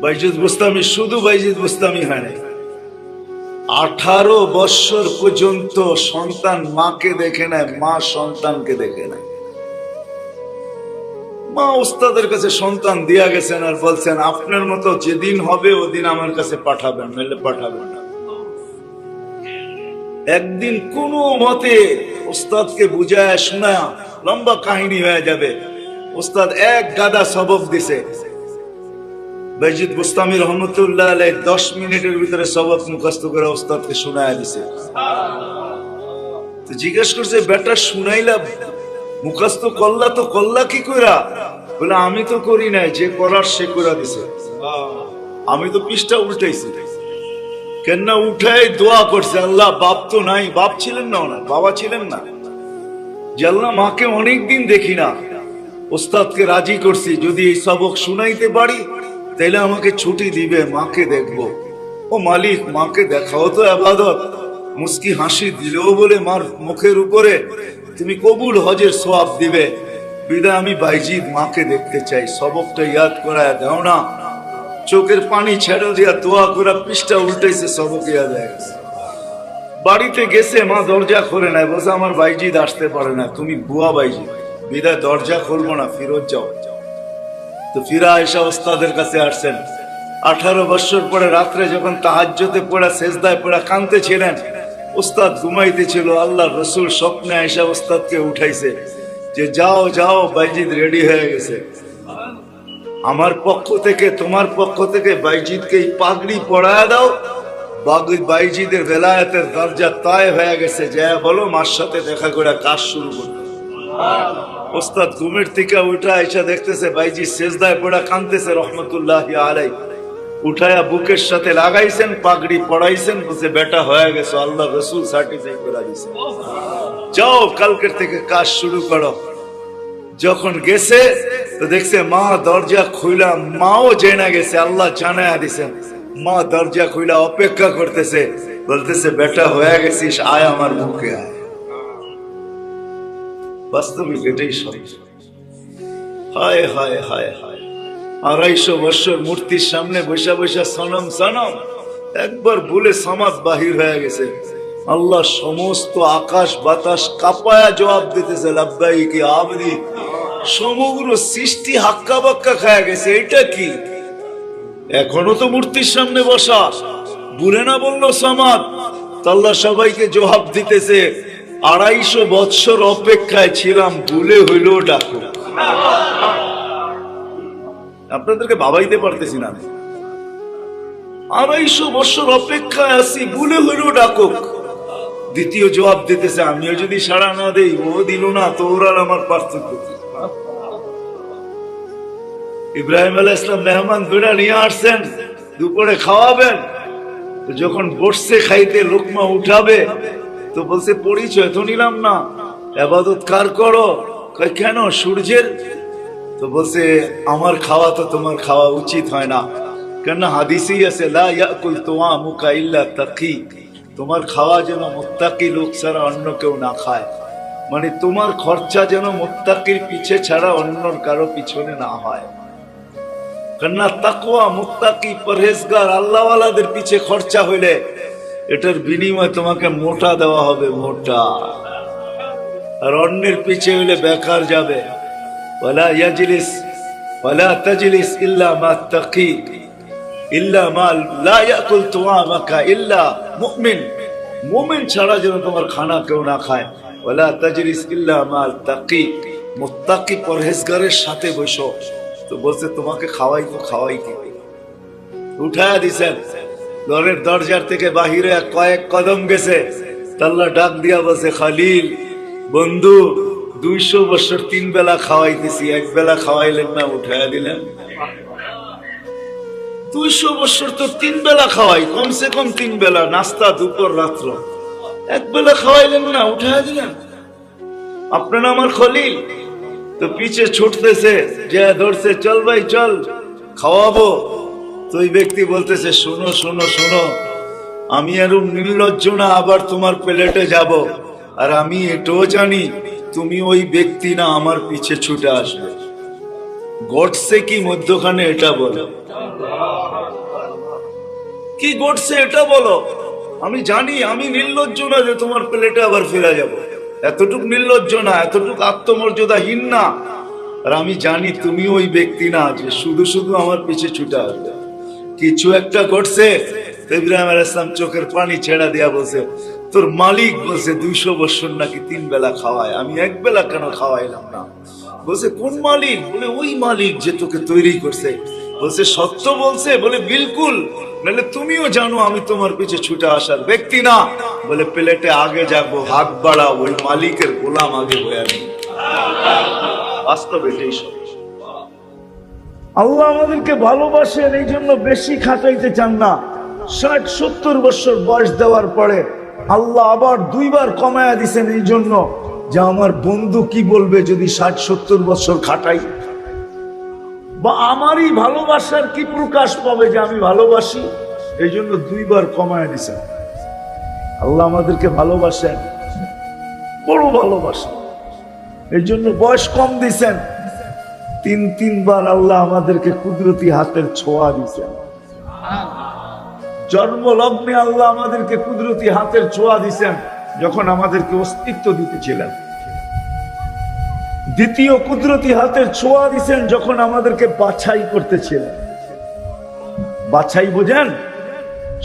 বাইজিদ বুস্তামি শুধু বাইজিদ বুস্তামি হয় না, 18 বছর পর্যন্ত সন্তান মাকে দেখে নেয়, মা সন্তানকে দেখে নেয়। মা উস্তাদের কাছে সন্তান দিয়া গেছেন আর বলছেন আপনার মতো যেদিন হবে ওদিন আমার কাছে পাঠাবেন, নইলে পাঠাবেন না। একদিন কোনো মতে উস্তাদকে বুঝায় শোনায়, লম্বা কাহিনী হয়ে যাবে। উস্তাদ এক গাদা সবক দিছে। বাইজিদ বুস্তামি রহমতুল্লাহ আলাইহি 10 মিনিটের ভিতরে সবক মুখস্থ করে উস্তাদকে শোনায় দিছে। তো জিজ্ঞেস করছে বেটা শুনাইলা, মুখস্থ করলা তো করলা কি কইরা? বলে আমি তো করি নাই, যে করার সে কইরা দিছে। আমি তো পৃষ্ঠা উল্টাইছি। কেননা উঠাই দোয়া করছে, আল্লাহ বাপ তো নাই, বাপ ছিলেন না, ওনার বাবা ছিলেন না, যে আল্লাহ মাকে অনেকদিন দেখি না, ওস্তাদকে রাজি করছি যদি এই সবক শুনাইতে পারি তাইলে আমাকে ছুটি দিবে, মাকে দেখবো। ও মালিক, মাকে দেখাও তো ইবাদত। মুস্কি হাসি দিলেও বলে মার মুখের উপরে তুমি কবুল হজের সওয়াব দিবে, বিদায় আমি বাইজিদ মাকে দেখতে চাই, সবকটা ইয়াদ করায় দাও না। চোখের পানি ছেড়ে দিয়া দোয়া করে পৃষ্ঠা উল্টাইছে, সবক ইয়াদ হয়ে গেছে। বাড়িতে গেছে, মা দরজা খোলে নাই, বলছে আমার বাইজিদ আসতে পারে না, তুমি বুয়া বাইজিদ, বিদায় দরজা খুলবো না, ফিরত যাও। তো ফিরা এসা ওস্তাদের কাছে আসছেন। 18 বছর পরে রাত্রে যখন তাহাজ্জুদে পড়া সেজদায় পড়া কাঁদতেছিলেন, ওস্তাদ ঘুমাইতেছিল, আল্লাহ রসুল স্বপ্নে এসা ওস্তাদকে উঠাইছে যে যাও যাও বাইজিদ রেডি হয়ে গেছে। আমার পক্ষ থেকে তোমার পক্ষ থেকে বাইজিদকে এই পাগড়ি পরায় দাও, বাইজিদের বেলায়েতের দরজা তায় হয়ে গেছে, যা বলো মার সাথে দেখা করে কাজ শুরু করতে। ওস্তাদ ঘুমের থেকে উঠা এসে দেখতেছে বাইজি সেজদায় পড়া কাঁদতেছে রহমতুল্লাহি আলাইহি। উঠায়া বুকের সাথে লাগাইছেন, পাগড়ি পড়াইছেন, বলছে বেটা হয়ে গেছে, আল্লাহ রসুল সার্টিফাই করে দিয়েছে, যাও কালকের থেকে কাজ শুরু করো। যখন গেছে তো দেখছে মা দরজা খুইলা, মাও জেনে গেছে, আল্লাহ জানায়া দিছেন। মা দরজা খুইলা অপেক্ষা করতেছে, বলতেছে বেটা হয়ে গেছিস, আয় আমার মুখে আয়। বাস্তবিক এটাই সত্য। হায় হায় হায় হায়, 250 বছর মূর্তির সামনে বসা বসা সনম সনম, একবার বলে সামাদ বাহির হয়ে গেছে। আল্লাহ সমস্ত আকাশ বাতাস কাঁপায়া জবাব দিতেছে লাব্বাইকি আবদি। সমগ্র সৃষ্টি হাক্কা বাক্কা খায়া গেছে, এটা কি? এখনো তো মূর্তির সামনে বসা, বলে না বললো সামাদ। আল্লাহ সবাইকে জবাব দিতেছে 250 বছর অপেক্ষায় ছিলাম, ভুলে হইল ডাকো। আপনাদেরকে ভাবাইতে পারতেছি না, 250 বছর অপেক্ষায় আছি, ভুলে হইল ডাকো। দ্বিতীয় জবাব দিতেছে আমিও যদি সাড়া না দেই, ও দিল না, তোর আর আমার পার্থক্য। ইব্রাহিম আলাইহিস সালাম মেহমান ধরে নিয়ে আসছেন, দুপুরে খাওয়াবেন। যখন বসছে খাইতে, লোকমা উঠাবে, তো বলছে পরিচয় তো নিলাম না, ইবাদত কার করো? কেন? সূর্যের। তো বলছে আমার খাওয়া তো তোমার খাওয়া উচিত হয় না, কেন হাদিসেই আছে লা ইয়াকুল তুআমুকা ইল্লা তাকি, তোমার খাওয়া যেন মুত্তাকি লোক ছাড়া অন্য কেউ না খায়। মানে তোমার খরচা যেন মুত্তাকির পিছে ছাড়া অন্য কারো পিছনে না হয়। কেননা তাকওয়া, মুত্তাকি, পরহেজগার, আল্লাহওয়ালাদের পিছে খরচা হইলে এটার বিনিময় তোমাকে মোটা দেওয়া হবে, মোটা। আর অন্যের পিছে হইলে বেকার যাবে। ওয়ালা ইয়াজলিস ওয়ালা তাজলিস ইল্লা মা তাকি ইল্লা মা লা ইয়াকুল তুআমাকা ইল্লা মুমিন, মুমিন ছাড়া যেন তোমার খানা কেউ না খায়। ওয়ালা তাজলিস ইল্লা মা তাকি, মুত্তাকি পরহেজগারের সাথে বসো। তো বলছে তোমাকে খাওয়াই তো খাওয়াই কি? উঠায়া দিছেন, ঘরের দরজার থেকে বাহিরে কয়েক কদম গেছে, আল্লাহ ডাক দিয়া বলছে খালিল বন্ধু, 200 বছর 3 বেলা খাওয়াইতেছি, এক বেলা খাওয়াইলেন না, উঠায়া দিলেন। 200 বছর তো 3 বেলা খাওয়াই, কমসে কম 3 বেলা, নাস্তা, দুপুর, রাত্র, এক বেলা খাওয়াইলেন না, উঠায়া দিলেন। আপনারা আমার খলিল। তো পিছে ছুটতেছে, যে ধরছে চল ভাই চল খাওয়াবো। তো ওই ব্যক্তি বলতেছে শোনো শোনো শোনো, আমি এরকম নির্লজ্জ না আবার তোমার প্লেটে যাব, আর আমি এটাও জানি তুমি ওই ব্যক্তি না, আমার পিছে ছুটে আসবে। ঘটছে কি মধ্যখানে এটা বলো, কি ঘটছে এটা বলো। আমি জানি আমি নির্লজ্জ না যে তোমার প্লেটে আবার ফিরে যাব, এতটুক নির্লজ্জ না, এতটুক আত্মমর্যাদাহীন না। আর আমি জানি তুমি ওই ব্যক্তি না যে শুধু শুধু আমার পিছে ছুটে আসবে। কিছু একটা ঘটছে। ইব্রাহিম আলাইহিস সালাম চোখের পানি ছেড়া দিয়া বলছে, তোর মালিক বলছে 200 বছর নাকি 3 বেলা খাওয়ায়, আমি এক বেলা কেন খাওয়াইলাম না? বলছে কোন মালিক? বলে ওই মালিক যে তোকে তৈরি করছে। বলছে সত্য বলছে? বলে বিলকুল, নাহলে তুমিও জানো আমি তোমার পিছে ছুটে আসার ব্যক্তি না। বলে প্লেটে আগে যাবো, হাত বাড়াও, ওই মালিকের গোলাম আগে হয়ে আমি। বাস্তবে এটাই সব। আল্লাহ আমাদেরকে ভালোবাসেন, এই জন্য বেশি খাটাইতে চান না। 60-70 বছর বয়স দেওয়ার পরে আল্লাহ আবার 2 বার কমায়া দিছেন, এই জন্য যে আমার বন্ধু কি বলবে যদি 60-70 বছর খাটাই, বা আমারই ভালোবাসার কি প্রকাশ পাবে যে আমি ভালোবাসি। এই জন্য 2 বার কমায়া দিছেন। আল্লাহ আমাদেরকে ভালোবাসেন, বড় ভালোবাসেন, এই জন্য বয়স কম দিছেন। 3 বার আল্লাহ আমাদেরকে কুদরতি হাতের ছোঁয়া দিছেন। জন্ম লগ্নে আল্লাহ আমাদেরকে কুদরতি হাতের ছোঁয়া দিছেন যখন আমাদেরকে অস্তিত্ব দিতেছিলেন। দ্বিতীয় কুদরতি হাতের ছোঁয়া দিছেন যখন আমাদেরকে বাছাই করতেছিলেন। বাছাই বোঝেন?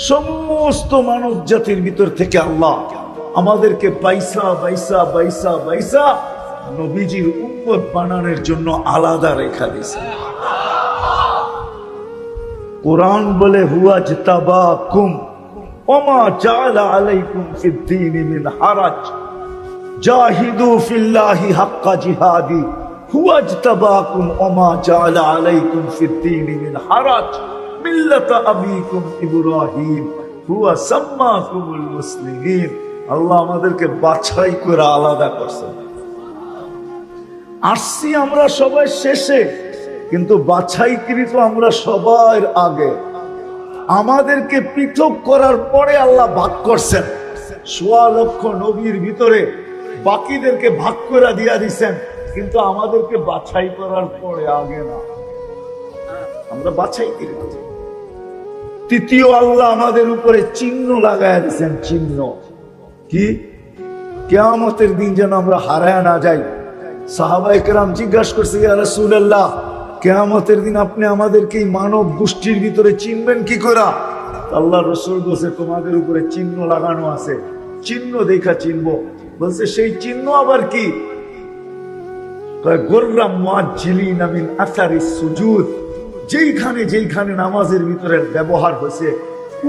সমস্ত মানব জাতির ভিতর থেকে আল্লাহ আমাদেরকে বাইসা বাইসা বাইসা বাইসা নবীজির উম্মত বানানোর জন্য আলাদা রেখা দিয়েছেন। কোরআন বলে হুয়া জিতাবাকুম ওমা জাআলা আলাইকুম ফিদ-দীনি মিন হারাজ জাহিদু ফিল্লাহি হাক্কা জিহাদি হুয়া জিতাবাকুম ওমা জাআলা আলাইকুম ফিদ-দীনি মিন হারাজ মিল্লাতা আবিকুম ইব্রাহিম হুয়া সাম্মাকুমুল মুসলিমিন। আল্লাহ আমাদেরকে বাছাই করে আলাদা করছেন। আসছি আমরা সবাই শেষে, কিন্তু বাছাইকৃত আমরা সবার আগে। আমাদেরকে পৃথক করার পরে আল্লাহ ভাগ করছেন। 1.25 লক্ষ নবীর ভিতরে বাকিদেরকে ভাগ করে দিয়া দিছেন, কিন্তু আমাদেরকে বাছাই করার পরে আগে না, আমরা বাছাইকৃত। তৃতীয় আল্লাহ আমাদের উপরে চিহ্ন লাগায়া দিছেন। চিহ্ন কি? কিয়ামতের দিন যেন আমরা হারায় না যাই। সাহাবায়ে কেরাম জিজ্ঞাসা করছে, ইয়া রাসূলুল্লাহ, কিয়ামতের দিন আপনি আমাদেরকে এই মানব গোষ্ঠীর ভিতরে চিনবেন কি করে? আল্লাহ রাসূল বলছে, তোমাদের উপরে চিহ্ন লাগানো আছে, চিহ্ন দেখা চিনবো। বলছে সেই চিহ্ন আবার কি? গুররাম মুআজ্জিলিনা মিন আসারিস সুজুদ। যেইখানে যেইখানে নামাজের ভিতরে ব্যবহার হয়েছে,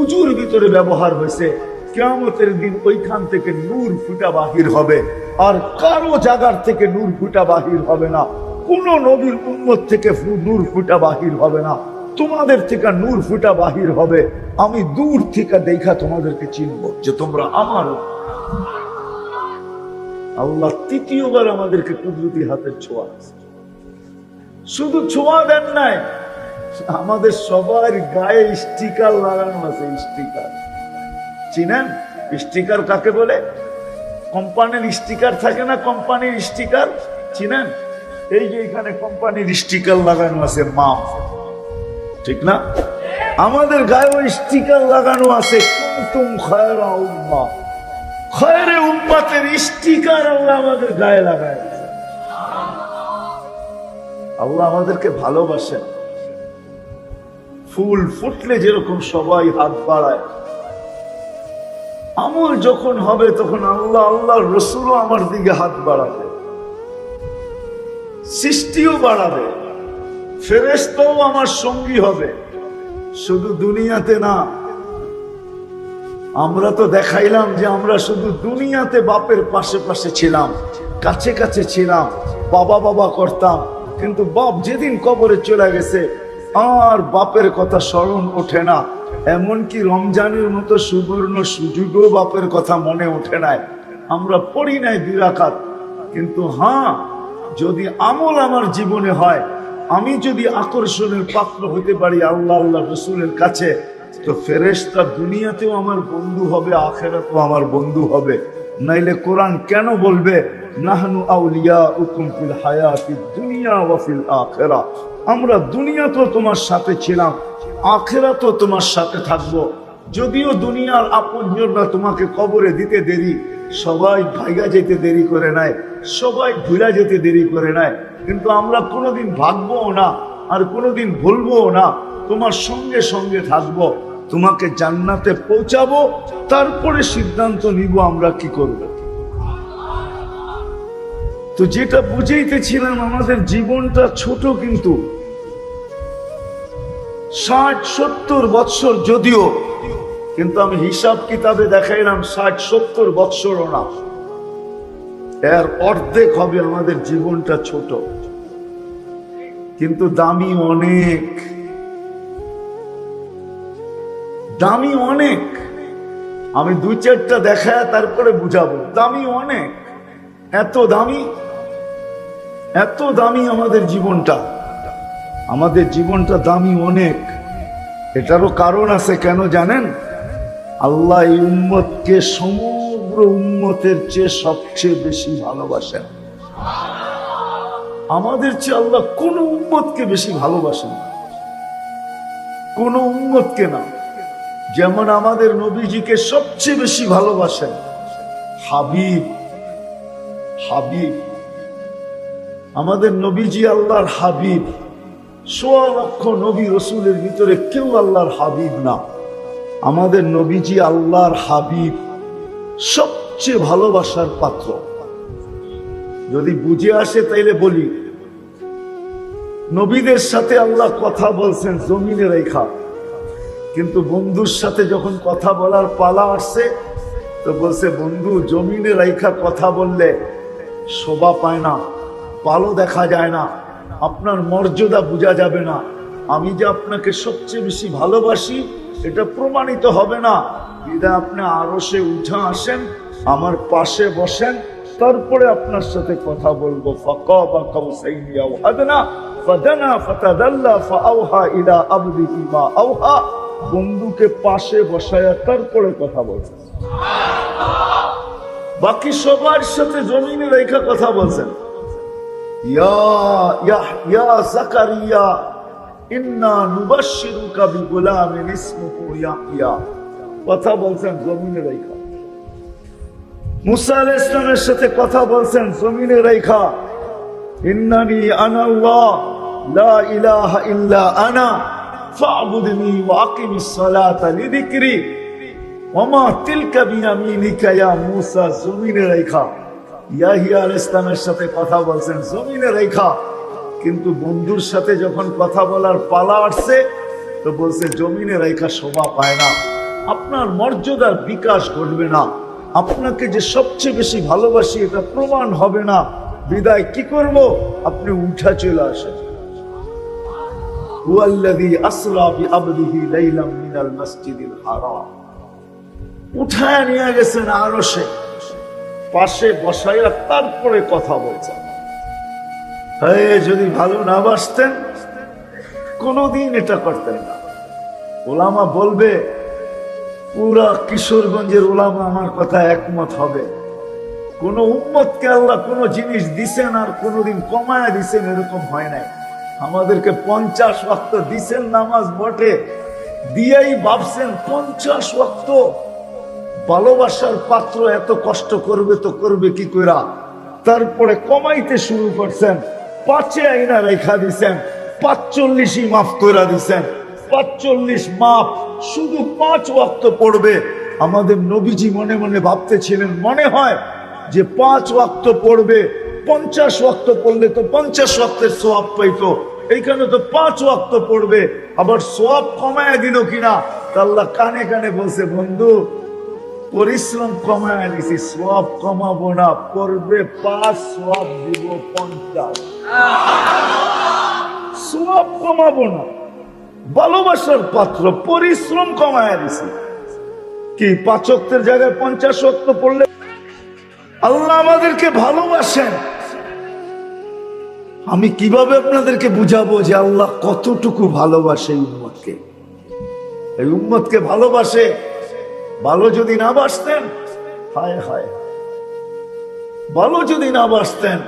উজুর ভিতরে ব্যবহার হয়েছে, কিয়ামতের দিন ওইখান থেকে নূর ফুটা বাহির হবে। আর কারো জায়গার থেকে নূর ফুটা বাহির হবে না। কোন নবীর উম্মত থেকে নূর ফুটা বাহির হবে না। তোমাদের থেকে নূর ফুটা বাহির হবে। আমি দূর থেকে দেখা তোমাদেরকে চিনব যে তোমরা আমার। আল্লাহ তৃতীয়বার আমাদেরকে কুদরতি হাতের ছোঁয়া, শুধু ছোঁয়া দেন নাই, আমাদের সবার গায়ে স্টিকার লাগানো আছে। স্টিকার চিনেন? স্টিকার কাকে বলে? কোম্পানির স্টিকার থাকে না, কোম্পানির স্টিকার চিনেন? এই যে এখানে কোম্পানির স্টিকার লাগানো আছে, মাপ, ঠিক না? আমাদের গায়ে ওই স্টিকার লাগানো আছে, কুনতুম খায়রা উম্মাহ। খায়রে উম্মতের স্টিকার আল্লাহ আমাদের গায়ে লাগায়। আল্লাহ আমাদেরকে ভালোবাসেন। ফুল ফুটলে যেরকম সবাই হাত বাড়ায়, আমল যখন হবে তখন আল্লাহ আল্লাহর রাসূলও আমার দিকে হাত বাড়াবে, সৃষ্টিও বাড়াবে, ফেরেশতাও আমার সঙ্গী হবে। শুধু দুনিয়াতে না, আমরা তো দেখাইলাম যে আমরা শুধু দুনিয়াতে বাপের পাশে পাশে ছিলাম, কাছে কাছে ছিলাম, বাবা বাবা করতাম, কিন্তু বাপ যেদিন কবরে চলে গেছে আর বাপের কথা স্মরণ ওঠে না। এমনকি রমজানের মতো সুবর্ণ সুযোগও বাপের কথা মনে ওঠে নাই। আমরা পড়ি নাই 2 রাকাত, কিন্তু হ্যাঁ, যদি আমল আমার জীবনে হয়, আমি যদি আকর্ষণের পাত্র হইতে পারি আল্লাহ আল্লাহ রাসূলের কাছে, তো ফেরেশতা দুনিয়াতেও আমার বন্ধু হবে, আখিরাতেও আমার বন্ধু হবে। নাইলে কোরআন কেন বলবে নাহনু আউলিয়াউকুম ফিল হায়াতিদ দুনিয়া ওয়া ফিল আখিরাহ? আমরা দুনিয়াতেও তোমার সাথে ছিলাম, আখিরাতেও তোমার সাথে থাকবো। যদিও দুনিয়ার আপনজনরা তোমাকে কবরে দিতে দেরি, সবাই ভাইগা যেতে দেরি করে নেয়, সবাই ভুলা যেতে দেরি করে নেয়, কিন্তু আমরা কোনোদিন ভাগবো না আর কোনোদিন ভুলবো না। তোমার সঙ্গে সঙ্গে থাকবো, তোমাকে জান্নাতে পৌঁছাবো, তারপরে সিদ্ধান্ত নিব আমরা কি করব। তো যেটা বুঝাইতেছিলাম, আমাদের জীবনটা ছোট, কিন্তু 60-70 বৎসর যদিও, কিন্তু আমি হিসাব কিতাবে দেখাইলাম 60-70 বৎসরও না, এর অর্ধেক হবে আমাদের জীবনটা ছোট, কিন্তু দামি অনেক, দামি অনেক। আমি 2-4টা দেখায় তারপরে বুঝাবো, দামি অনেক, এত দামি, এত দামি আমাদের জীবনটা, আমাদের জীবনটা দামি অনেক। এটারও কারণ আছে, কেন জানেন? আল্লাহ এই উম্মতকে সমগ্র উম্মতের চেয়ে সবচেয়ে বেশি ভালোবাসেন। আমাদের চেয়ে আল্লাহ কোন উম্মতকে বেশি ভালোবাসেন, কোন উম্মতকে না। যেমন আমাদের নবীজিকে সবচেয়ে বেশি ভালোবাসেন, হাবিব, হাবিব। আমাদের নবীজি আল্লাহর হাবিব। 1.25 লক্ষ নবী রসুলের ভিতরে কেউ আল্লাহর হাবিব না, আমাদের নবীজি আল্লাহর হাবিব, সবচেয়ে ভালোবাসার পাত্র। যদি বুঝে আসে তাইলে বলি, নবীদের সাথে আল্লাহ কথা বলছেন জমিনে রেখা, কিন্তু বন্ধুর সাথে যখন কথা বলার পালা আসছে তো বলছে, বন্ধু জমিনে রেখা কথা বললে শোভা পায় না, ভালো দেখা যায় না, আপনার মর্যাদা বোঝা যাবে না, আমি যে আপনাকে সবচেয়ে বেশি ভালোবাসি এটা প্রমাণিত হবে না, বিধায় আপনি আরশে উঠে আসেন, আমার পাশে বসেন, তারপরে আপনার সাথে কথা বলবো। ফাকাবা কাউসাইনি আও আদনা ফাদানা ফাতাদাল্লা ফাআওহা ইলা আবদিহি মা আওহা। বন্ধুকে পাশে বসায়া তারপরে কথা বলছেন, বাকি সবার সাথে জমিনে রেখা কথা বলছেন। ইয়া যাকারিয়া ইন্না নুবাশশিরুকা বিগুলামিন ইসমুহু ইয়াহইয়া, কথা বলছেন জমিনে রেখা। মুসা আলাইহিস সালামের সাথে কথা বলছেন জমিনে রেখা। ইন্নানি আনাল্লাহ লা ইলাহা ইল্লা আনা ফা'বুদনি ওয়া আকিমিস সালাতা লিযিকরি ওয়া মা তিলকা বিয়ামিনিকা ইয়া মুসা, জমিনে রেখা। ইয়াহিয়া আলাইহিস সালামের সাথে কথা বলছেন জমিনে রেখা, কিন্তু বন্ধুর সাথে যখন কথা বলার পালা আসছে তো বলছে জমিনে রেখা শোভা পায় না, আপনার মর্যাদার বিকাশ ঘটবে না, আপনাকে যে সবচেয়ে বেশি ভালোবাসি এটা প্রমাণ হবে না, বিদায় কি করব, আপনি উঠা চলে আসেন। হুয়াল্লাযী আসরা বিআবদিহি লাইলাম মিনাল মাসজিদিল হারাম, উঠায় নিয়ে গেছেন আরশে, পাশে বসাইয়া তারপরে কথা বলছেন। যদি ভালো না বাসতেন কোনদিন এটা করতেন না। ওলামা বলবে, পুরা কিশোরগঞ্জের ওলামা আমার কথা একমত হবে, কোন উম্মতকে আল্লাহ কোন জিনিস দিছেন আর কোনদিন কমায়া দিছেন এরকম হয় নাই। আমাদেরকে 50 ওয়াক্ত দিছেন নামাজ বটে, দিয়েই ভাবছেন 50 ওয়াক্ত। ভালোবাসার পাত্র এত কষ্ট করবে তো করবে কি কইরা, তারপরে কমাইতে শুরু করছেন, 5-এ আইনা রেখা দিছেন, 45ই মাফ কইরা দিছেন, 45 মাফ, শুধু 5 ওয়াক্ত পড়বে। আমাদের নবীজি মনে মনে ভাবতেছিলেন, মনে হয় যে 5 ওয়াক্ত পড়বে, 50 ওয়াক্ত পড়লে তো 50 ওয়াক্তের সওয়াব পাইতো, এইখানে তো 5 ওয়াক্ত পড়বে, আবার সওয়াব কমায়া দিল কিনা। আল্লাহ কানে কানে বলছে, বন্ধু পরিশ্রম কমায় দিছি, সওয়াব কমাবো না, পড়বে 5, সওয়াব দিব 50। সওয়াব কমাবো না, ভালোবাসার পাত্র, পরিশ্রম কমায় দিছি। কি 5 ওয়াক্তের জায়গায় 50 ওয়াক্ত পড়লে আল্লাহ আমাদেরকে ভালোবাসেন। আমি কিভাবে আপনাদেরকে বুঝাবো যে আল্লাহ কতটুকু ভালোবাসে এই উম্মতকে? এই উম্মতকে ভালোবাসে। ভালো যদি না বাসতেন, হায় হায়, ভালো যদি না বাসতেন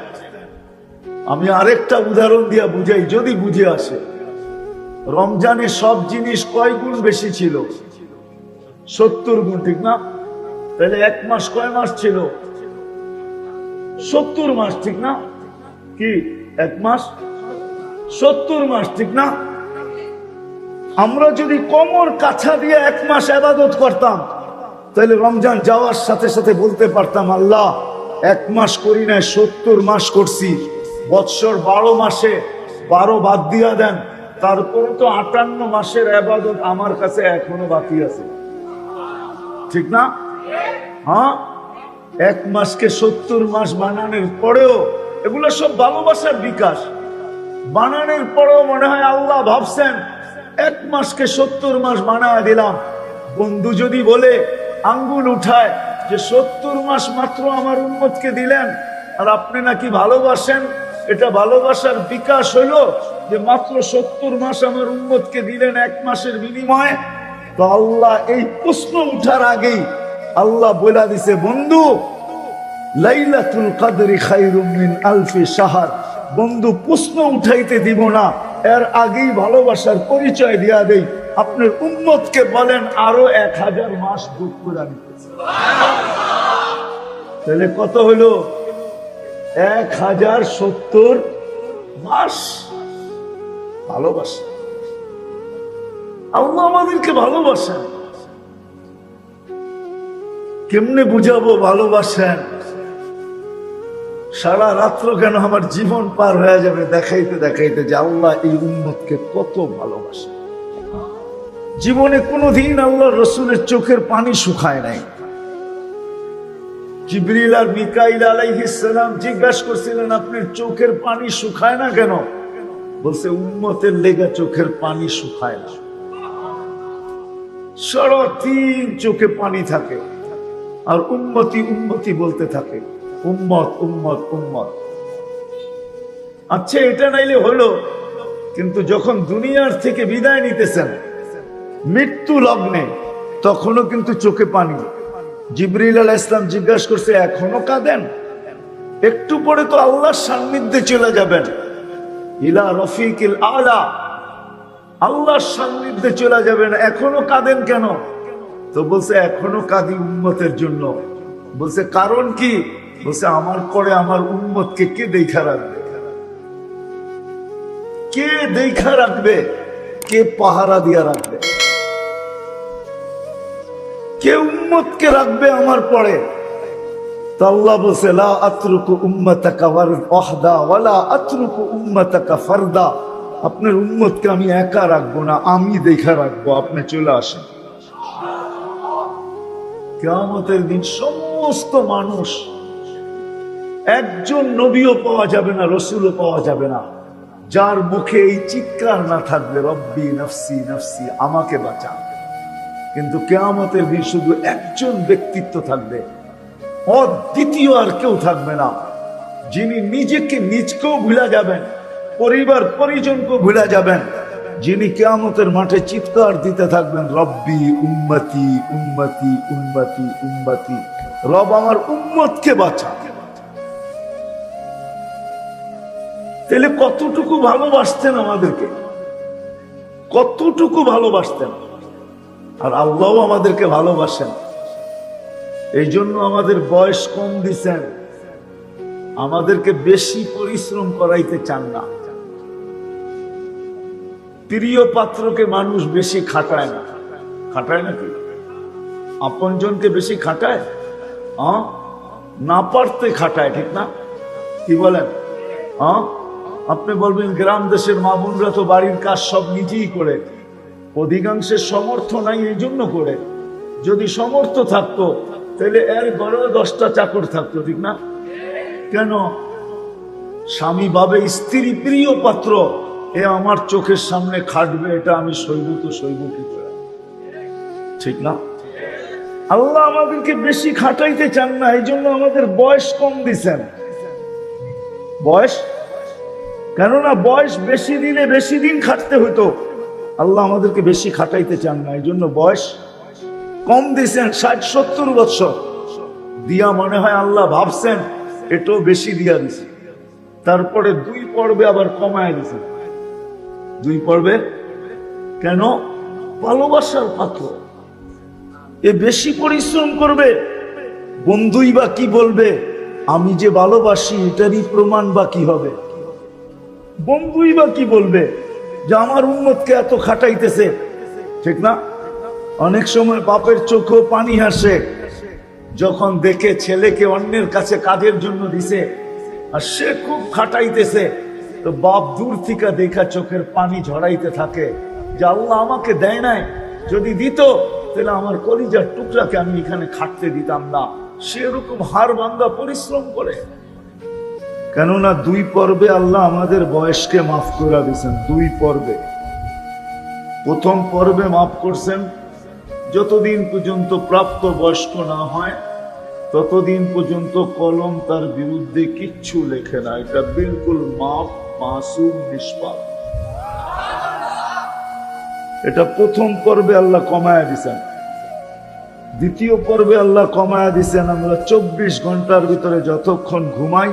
আমি আরেকটা উদাহরণ দিয়া বুঝাই, যদি বুঝে আসে। রমজানে সব জিনিস কয় গুণ বেশি ছিল? 70 গুণ, ঠিক না? তাহলে এক মাস কয় মাস ছিল? 70 মাস, ঠিক না? কি এক মাস 70 মাস, ঠিক না? আমরা যদি কোমর কাছা দিয়ে এক মাস ইবাদত করতাম, তাহলে রমজান যাওয়ার সাথে সাথে বলতে পারতাম, আল্লাহ এক মাস করি নাই, 70 মাস করছি। বৎসর 12 মাসে 12 বাদ দিয়া দেন, তারপরে তো 58 মাসের ইবাদত আমার কাছে এখনো বাকি আছে, ঠিক না? হ্যাঁ, এক মাসকে 70 মাস বানানোর পরেও, এগুলো সব ভালোবাসার বিকাশ। বানানোর পরেও মনে হয় আল্লাহ ভাবছেন এক মাসকে 70 মাস বানায় দিলাম। বন্ধু যদি বলে, আঙ্গুল উঠায় যে 70 মাস মাত্র আমার উম্মতকে দিলেন, আর আপনি নাকি ভালোবাসেন, এটা ভালোবাসার বিকাশ হইল যে মাত্র 70 মাস আমার উম্মতকে দিলেন এক মাসের বিনিময়ে। তো আল্লাহ এই প্রশ্ন উঠার আগেই আল্লাহ বলে দিছে, বন্ধু লাইলাতুল কদরি খায়রুম মিন আলফি শাহর। বন্ধু প্রশ্ন উঠাইতে দিব না, এর আগেই ভালোবাসার পরিচয় দিয়া দেই। আপনার উম্মতকে বলেন আরো 1000 মাস বুক করে নিতেছে। তাহলে কত হলো? 1070 মাস ভালোবাসা। আল্লাহ আমাদেরকে ভালোবাসেন। কেমনে বুঝাবো ভালোবাসেন? সারা রাত্র কেন আমার জীবন পার হয়ে যাবে দেখাইতে দেখাইতে যে আল্লাহ এই উম্মতকে কত ভালোবাসে। জীবনে কোনোদিন আল্লাহ রসুলের চোখের পানি শুকায় নাই। জিবরিল আর মিকাইল আলাইহিস সালাম জিজ্ঞাসা করছিলেন, আপনার চোখের পানি শুকায় না কেন? বলছে, উম্মতের লেগে চোখের পানি শুকায় না। সারাদিন চোখে পানি থাকে আর উম্মতি উম্মতি বলতে থাকে, উম্মত উম্মত উম্মত। আচ্ছা, এটা নাইলে হলো, কিন্তু যখন দুনিয়ার থেকে বিদায় নিতেছেন মৃত্যু লগ্নে, তখনও কিন্তু চোখে পানি। জিবরিল আলাইহিস সালাম জিজ্ঞাসা করছে, এখনো কাঁদেন? একটু পরে তো আল্লাহর সান্নিধ্যে চলে যাবেন, ইলা রফিকিল আলা, আল্লাহর সান্নিধ্যে চলে যাবেন, এখনো কাঁদেন কেন? তো বলছে, এখনো কাঁদি উম্মতের জন্য। বলছে, কারণ কি? বলছে, আমার পরে আমার উম্মতকে কে দেখা রাখবে? কে দেখা রাখবে? কে পাহারা দিয়া রাখবে? কে উম্মতকে রাখবে আমার পরে? তো আল্লাহ বলছে, লা আতরুকু উম্মাতাকা ওয়াহদা ওয়ালা আতরুকু উম্মাতাকা ফারদা। আপনার উম্মতকে আমি একা রাখবো না, আমি দেখা রাখবো, আপনি চলে আসেন। কিয়ামতের দিন সমস্ত মানুষ, একজন নবীও পাওয়া যাবে না, রসুলও পাওয়া যাবে না, যার মুখে এই চিৎকার না থাকবে, রব্বি নফসি নফসি, আমাকে বাঁচান। কিন্তু কিয়ামতের দিন শুধু একজন ব্যক্তিত্ব থাকবে, অদ্বিতীয় আর কেউ থাকবে না, যিনি নিজেকে নিজকেও ভুলে যাবেন, পরিবার পরিজনকেও ভুলে যাবেন, যিনি কিয়ামতের মাঠে চিৎকার দিতে থাকবেন, রব্বি উম্মতি উম্মতি উম্মতি উম্মতি, রব আমার উম্মতকে বাঁচা। তাহলে কতটুকু ভালোবাসতেন আমাদেরকে, কতটুকু ভালোবাসতেন। আর আল্লাহও আমাদেরকে ভালোবাসেন, এই জন্য আমাদের বয়স কম দিছেন, আমাদেরকে বেশি পরিশ্রম করাইতে চান না। প্রিয় পাত্রকে মানুষ বেশি খাটায় না, খাটায় নাকি? আপনজনকে বেশি খাটায়, না পারতে খাটায়, ঠিক না? কি বলেন? আপনি বলবেন গ্রাম দেশের মা বোনরা তো বাড়ির কাজ সব নিজেই করে, অধিকাংশের সমর্থ নাই এই জন্য করে। যদি সমর্থ থাকতো তাহলে এর ঘরেও 10টা চাকর থাকতো, ঠিক না? কেন? স্বামী ভাবে স্ত্রী প্রিয় পাত্র, এ আমার চোখের সামনে খাটবে, এটা আমি সইব তো সইব কি করে, ঠিক না? আল্লাহ আমাদেরকে বেশি খাটাইতে চান না, এই জন্য আমাদের বয়স কম দিছেন। বয়স, কেননা বয়স বেশি দিলে বেশি দিন খাটতে হতো, আল্লাহ আমাদেরকে বেশি খাটাইতে চান না, এই জন্য বয়স কম দিছেন। 60-70 বছর দিয়া মনে হয় আল্লাহ ভাবছেন এটাও বেশি দিয়া দিছে, তারপরে 2 পর্বে আবার কমায় দিয়েছেন। 2 পর্বে কেন? ভালোবাসার পাত্র, এ বেশি পরিশ্রম করবে, বন্ধুই বা কি বলবে, আমি যে ভালোবাসি এটারই প্রমাণ বা কি হবে, বন্ধুই বা কি বলবে যে আমার উম্মতকে এত খাটাইতেছে, ঠিক না? অনেক সময় বাপের চোখেও পানি আসে যখন দেখে ছেলেকে অন্যের কাছে কাজের জন্য দিছে আর সে খুব খাটাইতেছে, তো বাপ দূর থেকে দেখা চোখের পানি ঝরাইতে থাকে যে আল্লাহ আমাকে দেয় নাই, যদি দিত তাহলে আমার কলিজার টুকরাকে আমি এখানে খাটতে দিতাম না। সেরকম হাড় ভাঙ্গা পরিশ্রম করে। কেননা 2 পর্বে আল্লাহ আমাদের বয়সকে মাফ করে দিয়েছেন। 2 পর্বে, প্রথম পর্বে মাফ করছেন যতদিন পর্যন্ত প্রাপ্ত বয়স্ক না হয় ততদিন পর্যন্ত কলম তার বিরুদ্ধে কিচ্ছু লেখে না, এটা বিলকুল মাফ, মাসুম, নিষ্পাপ। এটা প্রথম পর্বে আল্লাহ কমায়া দিছেন। দ্বিতীয় পর্বে আল্লাহ কমায়া দিছেন আমরা 24 ঘন্টার ভিতরে যতক্ষণ ঘুমাই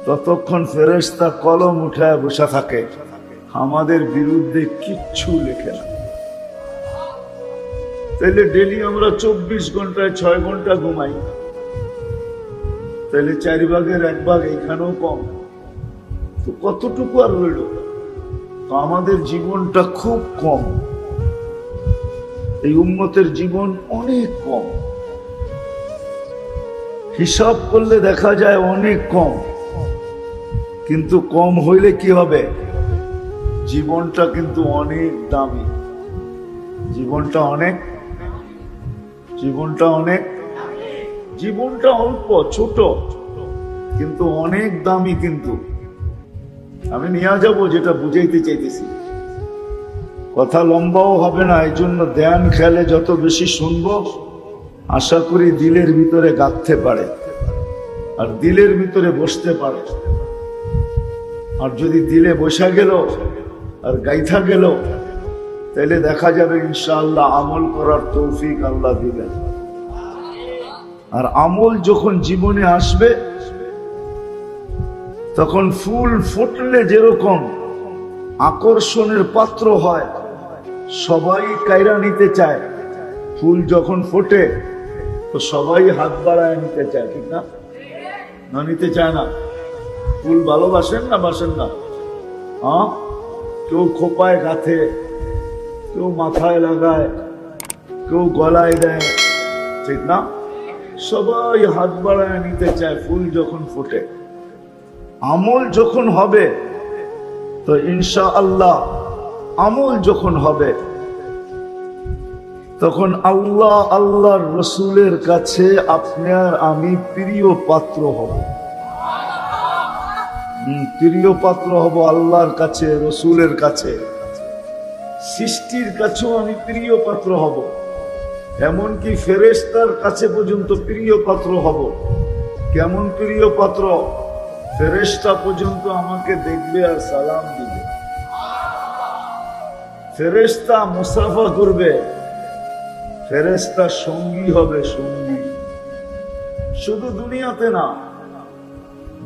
ততক্ষণ ফেরেশতা কলম উঠায় বসে থাকে, আমাদের বিরুদ্ধে কিচ্ছু লেখে না। তাহলে ডেলি আমরা 24 ঘন্টায় 6 ঘন্টা ঘুমাই, তাহলে 4 ভাগের 1 ভাগ এখানেও কম, তো কতটুকু আর রইল? তো আমাদের জীবনটা খুব কম, এই উম্মতের জীবন অনেক কম, হিসাব করলে দেখা যায় অনেক কম। কিন্তু কম হইলে কি হবে? জীবনটা কিন্তু অনেক দামি, জীবনটা অনেক জীবনটা অল্প ছোট কিন্তু অনেক দামি। কিন্তু আমি নিয়ে যাব যেটা বুঝাইতে চাইতেছি, কথা লম্বাও হবে না, এই জন্য ধ্যান খেলে যত বেশি শুনবো আশা করি দিলের ভিতরে গাঁথতে পারে আর দিলের ভিতরে বসতে পারে। আর যদি দিলে বসা গেল আর গাইথা গেল তাহলে দেখা যাবে ইনশাআল্লাহ আমল করার তৌফিক আল্লাহ দিবেন। আর আমল যখন জীবনে আসবে তখন ফুল ফুটলে যেরকম আকর্ষণের পাত্র হয়, সবাই কায়রা নিতে চায়, ফুল যখন ফোটে তো সবাই হাত বাড়ায় নিতে চায়, ঠিক না? না নিতে চায় না? ফুল ভালোবাসেন না বাসেন না? হ্যাঁ, কেউ খোপায় গাঁথে, কেউ মাথায় লাগায়, কেউ গলায় দেয়, ঠিক না? সবাই হাত বাড়ায় নিতে চায় ফুল যখন ফোটে। আমল যখন হবে তো ইনশাআল্লাহ আমল যখন হবে তখন আল্লাহ আল্লাহর রসুলের কাছে আপনি আর আমি প্রিয় পাত্র হব, প্রিয় পাত্র হব আল্লাহর কাছে, রসুলের কাছে, সৃষ্টির কাছেও আমি প্রিয় পাত্র হব, এমনকি ফেরেশতার কাছে পর্যন্ত প্রিয় পাত্র হব। কেমন প্রিয় পাত্র? ফেরেশতা পর্যন্ত আমাকে দেখবে আর সালাম দিবে, ফেরেশতা মুসাফা করবে, ফেরেশতা সঙ্গী হবে, সঙ্গী। শুধু দুনিয়াতে না,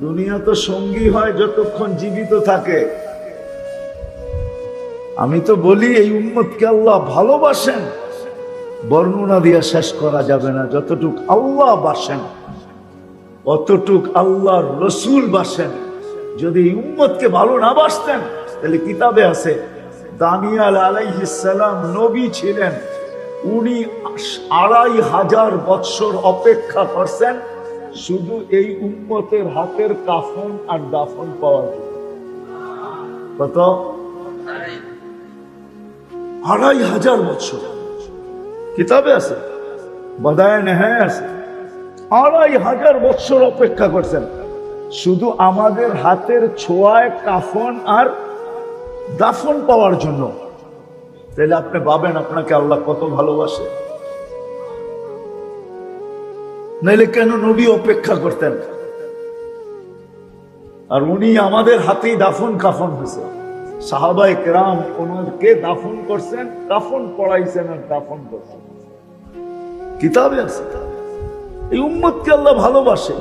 দুনিয়া তো সঙ্গী হয় যতক্ষণ জীবিত থাকে। আমি তো বলি এই উম্মতকে আল্লাহ ভালোবাসেন, বর্ণনা দিয়ে শেষ করা যাবে না। যতটুক আল্লাহ বাসেন অতটুক আল্লাহর রসুল বাসেন। যদি এই উম্মতকে ভালো না বাসতেন তাহলে কিতাবে আছে দানিয়াল আলাইহিস সালাম নবী ছিলেন, উনি 2500 বৎসর অপেক্ষা করছেন শুধু এই উম্মতের হাতের কাফন আর দাফন পাওয়ার জন্য। কত? 2500 বৎসর কিতাবে আছে, বাদায়ে নেহায় আছে। 2500 বৎসর অপেক্ষা করছেন শুধু আমাদের হাতের ছোঁয়ায় কাফন আর দাফন পাওয়ার জন্য। তাহলে আপনি ভাবেন আপনাকে আল্লাহ কত ভালোবাসে। নাইলে কেন নবী অপেক্ষা করতেন? আর উনি আমাদের হাতেই দাফন কাফন হয়েছে। সাহাবায়ে কেরাম ওনাকে দাফন করছেন, কাফন পড়াইছেন আর দাফন করছেন, কিতাবে আছে। এই উম্মতকে আল্লাহ ভালোবাসে।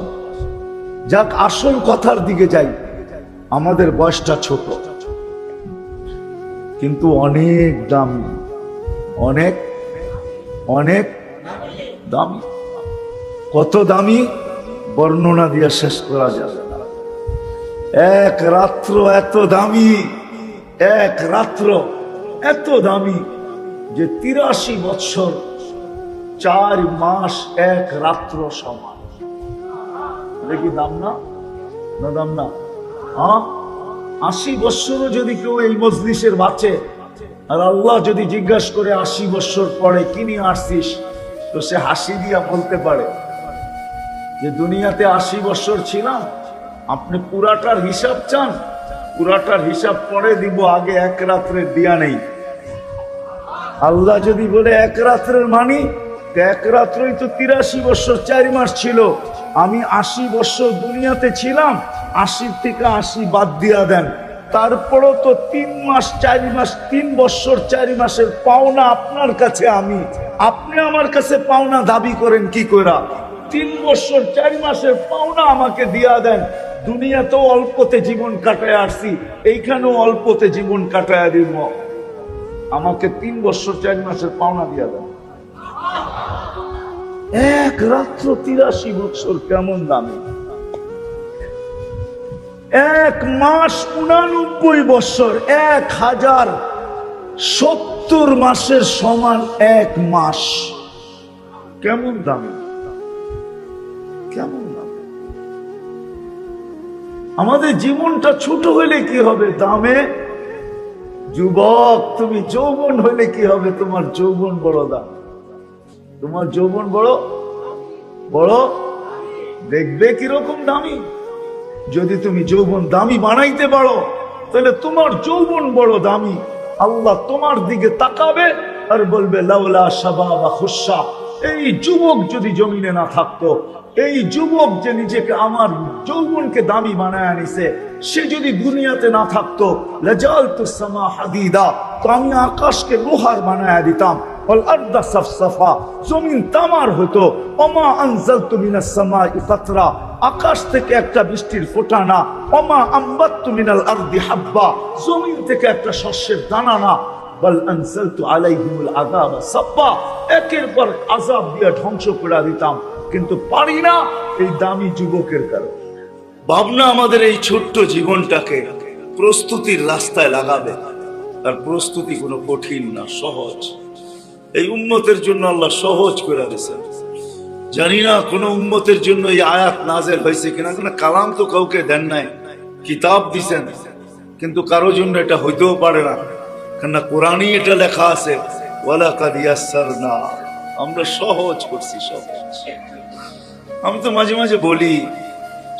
যাক, আসল কথার দিকে যাই। আমাদের বয়সটা ছোট, কিন্তু অনেক দামি, অনেক অনেক দামি। কত দামি বর্ণনা দিয়ে শেষ করা যাবে না। এক রাত্র এত দামি, এক রাত্র এত দামি যে ৮৩ বৎসর ৪ মাস এক রাত্র সমান। দেখি দাম না, না দাম না? ৮০ বৎসরও যদি কেউ এই মজলিসের বাঁচে, আর আল্লাহ যদি জিজ্ঞাসা করে ৮০ বৎসর পরে কি নিয়ে আসছিস, তো সে হাসি দিয়া বলতে পারে যে দুনিয়াতে ৮০ বৎসর ছিলাম। আপনি পুরাটার হিসাব চান? পুরাটার হিসাব পরে দিব, আগে এক রাত্রের দিয়া নেই। আল্লাহ যদি বলে এক রাত্রের মানি, এক রাত্রই তো ৮৩ বৎসর ৪ মাস ছিল। আমি ৮০ বৎসর দুনিয়াতে ছিলাম, ৮০ থেকে ৮০ বাদ দিয়া দেন, তারপরও তো ৩ মাস ৪ মাস ৩ বৎসর ৪ মাসের পাওনা আপনার কাছে আমি। আপনি আমার কাছে পাওনা দাবি করেন কি কইরা? ৩ বৎসর ৪ মাসের পাওনা আমাকে দিয়া দেন। দুনিয়াতেও অল্পতে জীবন কাটায় আসছি, এইখানেও অল্পতে জীবন কাটায় দিব, আমাকে ৩ বৎসর ৪ মাসের পাওনা দিয়া দেন। এক রাত্র ৮৩ বৎসর কেমন দামি? এক মাস ৮৯ বৎসর, ১০৭০ মাসের সমান এক মাস। কেমন দামি, কেমন দামি? আমাদের জীবনটা ছোট হইলে কি হবে দামে? যুবক, তুমি যৌবন হইলে কি হবে? তোমার যৌবন বড় দাম, তোমার যৌবন বড় বড়। দেখবে কিরকম দামি। যদি তুমি যৌবন দামি বানাইতে পারো, তাহলে তোমার যৌবন বড় দামি। আল্লাহ তোমার দিকে তাকাবে আর বলবে লাউলা শাবাবা খুশা। এই যুবক যদি জমিনে না থাকতো, এই যুবক যে নিজেকে আমার যৌবনকে দামি বানায় আনিছে, সে যদি দুনিয়াতে না থাকতো, লাজালতুস সামা হাদিদা, তো আমি আকাশকে লোহার বানায় দিতাম। জমিন তামার হতো। ওমা আনজালতু মিনাস সামাই কাতরা, আকাশ থেকে একটা বৃষ্টির ফোঁটা না। ওমা আম্বাততু মিনাল আরদি হাব্বা, জমিন থেকে একটা শস্যের দানা না। বল আনজালতু আলাইহিমুল আযাবা সাব্বা, একের পর আযাব দিয়ে ধ্বংস করে দিতাম, কিন্তু পারি না এই দামি যুবকের কারণে। ভাবনা আমাদের এই ছোট্ট জীবনটাকে প্রস্তুতির রাস্তায় লাগাবে। আর প্রস্তুতি কোনো কঠিন না, সহজ। এই উম্মতের জন্য আল্লাহ সহজ করে দিয়েছেন। জানি না কোন উম্মতের জন্য এই আয়াত নাযিল হয়েছে কিনা, কারণ কালাম তো কাউকে দেন নাই, কিতাব দিছেন, কিন্তু কারো জন্য এটা হইতেও পারে না, কারণ কোরআনই এটা লেখা আছে, ওয়ালাকাদ ইয়াসসারনা, আমরা সহজ করছি, সহজ। আমি তো মাঝে মাঝে বলি,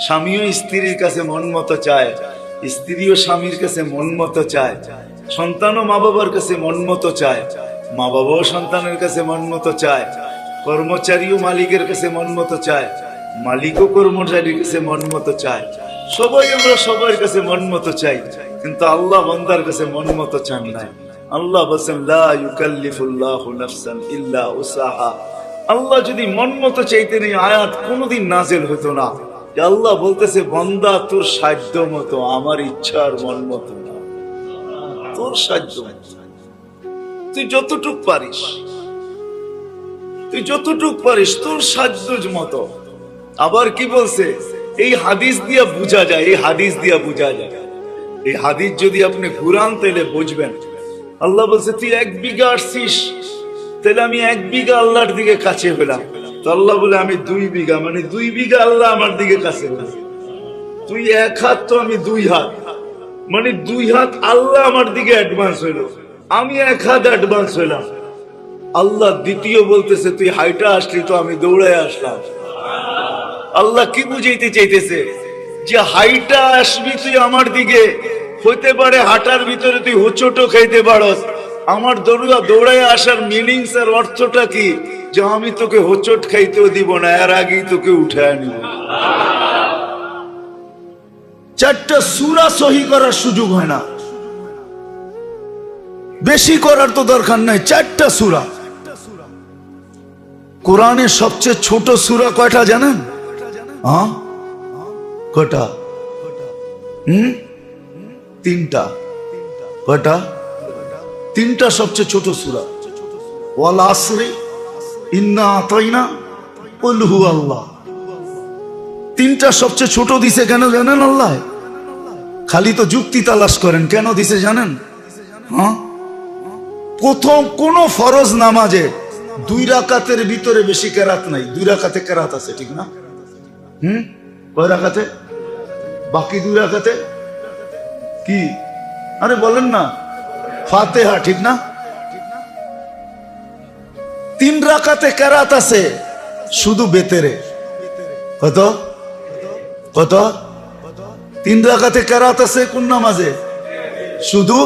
স্বামীও স্ত্রীর কাছে মন মতো চায়, স্ত্রীও স্বামীর কাছে মন মতো চায়, সন্তানও মা বাবার কাছে মন মতো চায়, মা বাবাও সন্তানের কাছে মন মতো চায়, কর্মচারীও মালিকের কাছে মন মতো চায়, মালিকও কর্মচারীর কাছে মন মতো চায়। সবাই আমরা সবার কাছে মন মতো চাই, কিন্তু আল্লাহ বান্দার কাছে মন মতো চান নাই। আল্লাহ বলেন লা ইউকাল্লিফুল্লাহু নাফসান ইল্লা উসাহা। আল্লাহ যদি মন মতো চাইতেন এই আয়াত কোনোদিন নাযিল হতো না। আল্লাহ বলতেছে, বান্দা তোর সাধ্য মতো, আমার ইচ্ছার মন মতো না, তোর সাধ্য মতো, তুই যতটুক পারিস, তুই যতটুক পারিস তোর সাধ্য মতো। আবার কি বলছে? এই হাদিস দিয়া বুঝা যায়, এই হাদিস দিয়া বুঝা যায়। এই হাদিস যদি আপনি ঘুরান তাহলে বুঝবেন। আল্লাহ বলছে, তুই 1 বিঘা আসছিস, তাহলে আমি 1 বিঘা আল্লাহর দিকে কাছে হলাম। তো আল্লাহ বলে, আমি 2 বিঘা, মানে 2 বিঘা আল্লাহ আমার দিকে কাছে হলাম। তুই 1 হাত, তো আমি 2 হাত, মানে 2 হাত আল্লাহ আমার দিকে অ্যাডভান্স হইল, আমি 1 হাত অ্যাডভান্স হইলাম। আল্লাহ দ্বিতীয় বলতেছে, তুই হাইটা আসলি, তো আমি দৌড়ায় আসলাম। আল্লাহ কি বুঝাইতে চাইতেছে? যে হাইটা আসবি তুই আমার দিকে, হইতে পারে হাঁটার ভিতরে তুই হোঁচটও খাইতে পারস। আমার দৌড়ায় আসার মিনিংস আর অর্থটা কি? যে আমি তোকে হোঁচট খাইতেও দিব না, এর আগেই তোকে উঠায় নিব। 4টা সূরা সহি করার সুযোগ হয় না, বেশি করার তো দরকার নাই। 4টা সূরা। কোরআনের সবচেয়ে ছোট সূরা কয়টা জানেন? কয়টা? তিনটা। কয়টা? তিনটা সবচেয়ে ছোট সূরা। ওয়াল আসরি, ইন্না আতাইনা, কুল হু আল্লাহ। তিনটা সবচেয়ে ছোট দিছে কেন জানেন? আল্লাহ খালি তো যুক্তি তালাশ করেন, কেন দিছে জানেন? হ্যাঁ, প্রথম কোন ফরজ নামাজে 2 রাকাতের ভিতরে বেশি কেরাত নাই। 2 রাকাতে কেরাত আছে, ঠিক না? কয় রাকাতে? বাকি 2 রাকাতে কি? আরে বলেন না, ফাতিহা, ঠিক না? 3 রাকাতে কেরাত আছে শুধু বেতেরে। কত কত? 3 রাকাতে কেরাত আছে কোন নামাজে? শুধু।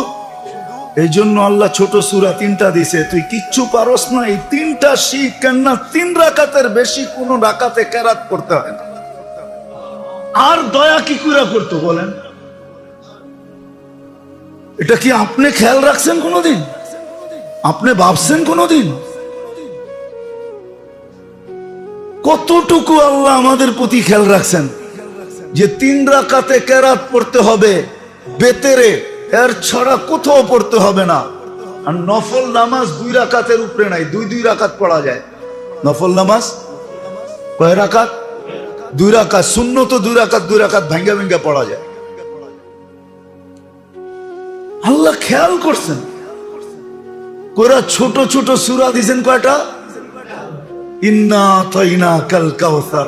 এই জন্য আল্লাহ ছোট সূরা 3টা দিছে। তুই কিচ্ছু পারস না, এই 3টা শিখ, কেন 3 রাকাতের বেশি কোন রাকাতে কেরাত করতে হয় না। আর দয়া কি করে করতো বলেন? এটা কি আপনি খেয়াল রাখছেন কোনদিন? আপনি ভাবছেন কোনদিন কতটুকু আল্লাহ আমাদের প্রতি খেয়াল রাখছেন যে 3 রাকাতে কেরাত পড়তে হবে বেতেরে, এর ছাড়া কোথাও পড়তে হবে না। আর নফল নামাজ 2 রাকাতের উপরে নাই, 2 রাকাত পড়া যায়। নফল নামাজ কয় রাকাত? 2 রাকাত। সুন্নত 2 রাকাত, 2 রাকাত ভাঙ্গা ভাঙ্গা পড়া যায়। আল্লাহ খেয়াল করছেন। কোরা ছোট ছোট সূরা দিয়েছেন কয়টা? ইন্না আতাইনাকাল কাউসার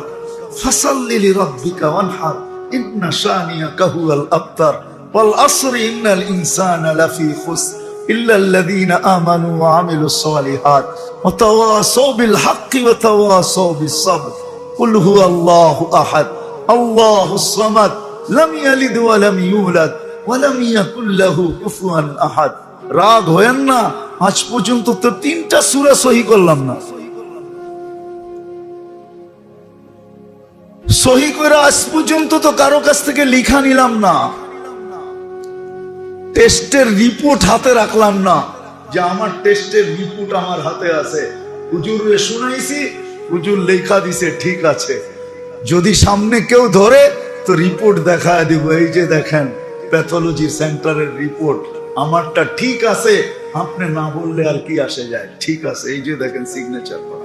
ফাসাল্লি লিরাব্বিকা ওয়ানহার ইন্না শানিয়াকা হুয়াল আবতার ওয়াল আসরি ইন্নাল ইনসানা লাফি খুসর ইল্লাল্লাযীনা আমানু ওয়া আমিলুস সালিহাত ওয়া তাওয়াসাউ বিল হাক্কি ওয়া তাওয়াসাউ বিস সাবর কুল হুয়াল্লাহু আহাদ আল্লাহুস সামাদ লাম ইয়ালিদ ওয়া লাম ইউলাদ ওয়া লাম ইয়াকুল লাহু কুফুয়ান আহাদ। রাগ হয়েন না, আজ পর্যন্ত তো 3টা সূরা সহি করলাম না। সহি করে আজ পর্যন্ত তো কারো কাছ থেকে লিখা নিলাম না, টেস্টের রিপোর্ট হাতে রাখলাম না যে আমার টেস্টের রিপোর্ট আমার হাতে আছে। হুজুরে শুনাইছি, হুজুর লেখা দিছে, ঠিক আছে। যদি সামনে কেউ ধরে তো রিপোর্ট দেখায় দিব, এই যে দেখেন প্যাথোলজি সেন্টারের রিপোর্ট, আমারটা ঠিক আছে। আপনি না বললে আর কি আসে যায়? ঠিক আছে, এই যে দেখেন সিগনেচার করা।